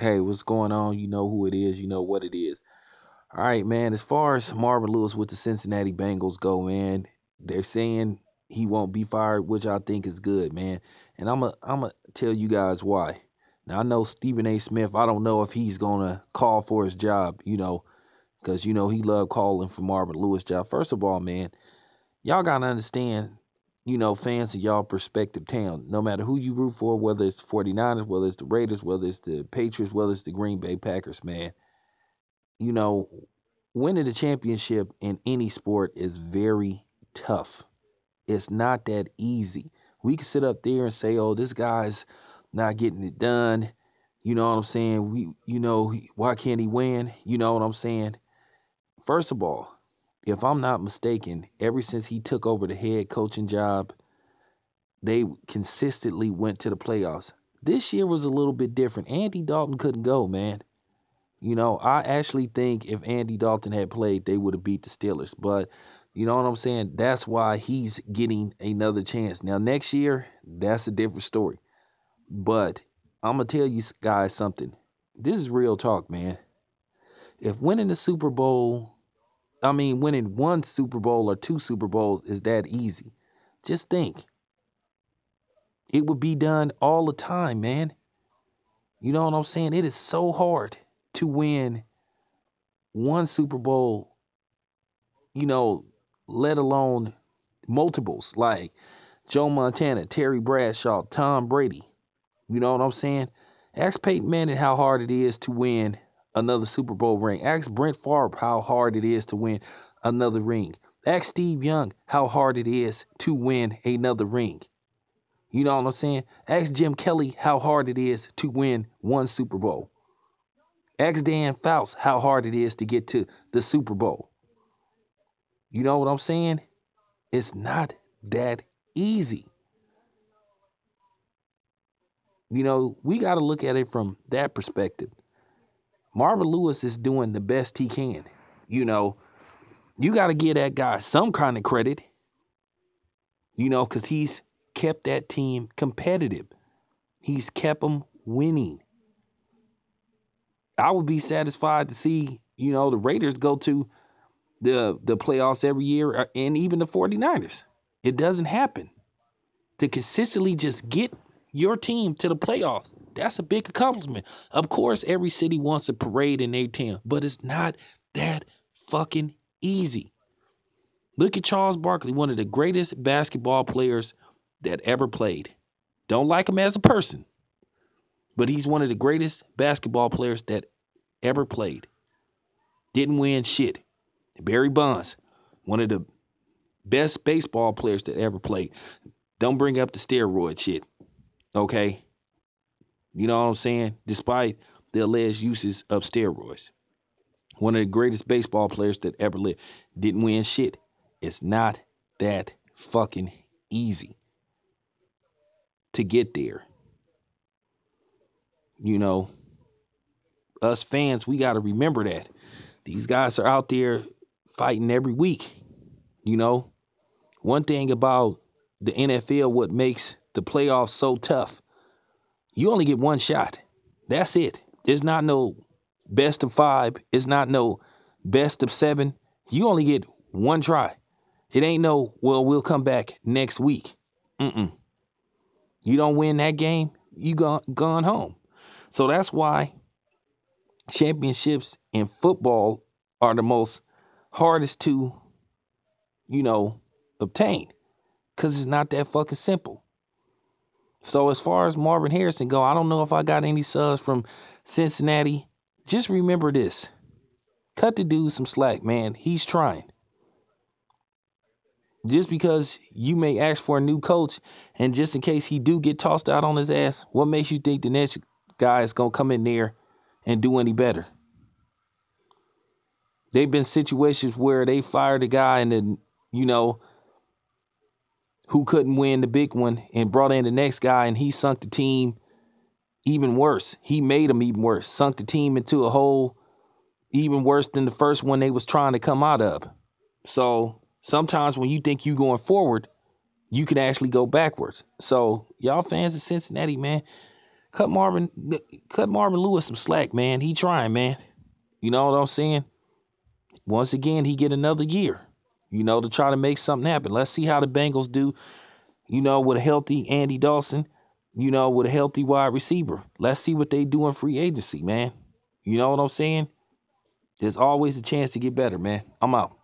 Hey, what's going on? You know who it is. You know what it is. All right, man. As far as Marvin Lewis with the Cincinnati Bengals go, man, they're saying he won't be fired, which I think is good, man. And I'm a tell you guys why. Now I know Stephen A. Smith. I don't know if he's gonna call for his job, because he loved calling for Marvin Lewis' job. First of all, man, y'all gotta understand, fans of y'all prospective town, no matter who you root for, whether it's the 49ers, whether it's the Raiders, whether it's the Patriots, whether it's the Green Bay Packers, man, you know, winning the championship in any sport is very tough. It's not that easy. We can sit up there and say, oh, this guy's not getting it done. You know what I'm saying? Why can't he win? You know what I'm saying? First of all, if I'm not mistaken, ever since he took over the head coaching job, they consistently went to the playoffs. This year was a little bit different. Andy Dalton couldn't go, man. I actually think if Andy Dalton had played, they would have beat the Steelers. But you know what I'm saying? That's why he's getting another chance. Now, next year, that's a different story. But I'm going to tell you guys something. This is real talk, man. If winning the Super Bowl, winning one Super Bowl or two Super Bowls is that easy, just think it would be done all the time, man. You know what I'm saying? It is so hard to win one Super Bowl, you know, let alone multiples like Joe Montana, Terry Bradshaw, Tom Brady. You know what I'm saying? Ask Peyton Manning how hard it is to win another Super Bowl ring. Ask Brent Favre how hard it is to win another ring. Ask Steve Young how hard it is to win another ring. You know what I'm saying? Ask Jim Kelly how hard it is to win one Super Bowl. Ask Dan Fouts how hard it is to get to the Super Bowl. You know what I'm saying? It's not that easy. We got to look at it from that perspective. Marvin Lewis is doing the best he can. You know, you got to give that guy some kind of credit, because he's kept that team competitive. He's kept them winning. I would be satisfied to see, the Raiders go to the playoffs every year and even the 49ers. It doesn't happen. To consistently just get your team to the playoffs, that's a big accomplishment. Of course, every city wants a parade in their town, but it's not that fucking easy. Look at Charles Barkley, one of the greatest basketball players that ever played. Don't like him as a person, but he's one of the greatest basketball players that ever played. Didn't win shit. Barry Bonds, one of the best baseball players that ever played. Don't bring up the steroid shit, okay? You know what I'm saying? Despite the alleged uses of steroids. One of the greatest baseball players that ever lived. Didn't win shit. It's not that fucking easy to get there. You know, us fans, we got to remember that. These guys are out there fighting every week. You know, one thing about the NFL, what makes the playoffs so tough, you only get one shot. That's it. There's not no best of five. It's not no best of seven. You only get one try. It ain't no, well, we'll come back next week. Mm-mm. You don't win that game, you gone home. So that's why championships in football are the most hardest to, you know, obtain because it's not that fucking simple. So as far as Marvin Harrison go, I don't know if I got any subs from Cincinnati. Just remember this. Cut the dude some slack, man. He's trying. Just because you may ask for a new coach and just in case he do get tossed out on his ass, what makes you think the next guy is going to come in there and do any better? They've been situations where they fired a guy and then, who couldn't win the big one and brought in the next guy and he sunk the team even worse. He made them even worse, sunk the team into a hole even worse than the first one they was trying to come out of. So sometimes when you think you going forward, you can actually go backwards. So y'all fans of Cincinnati, man, Cut Marvin, cut Marvin Lewis some slack, man. He trying, man. You know what I'm saying? Once again, he get another year, to try to make something happen. Let's see how the Bengals do, with a healthy Andy Dawson, with a healthy wide receiver. Let's see what they do in free agency, man. You know what I'm saying? There's always a chance to get better, man. I'm out.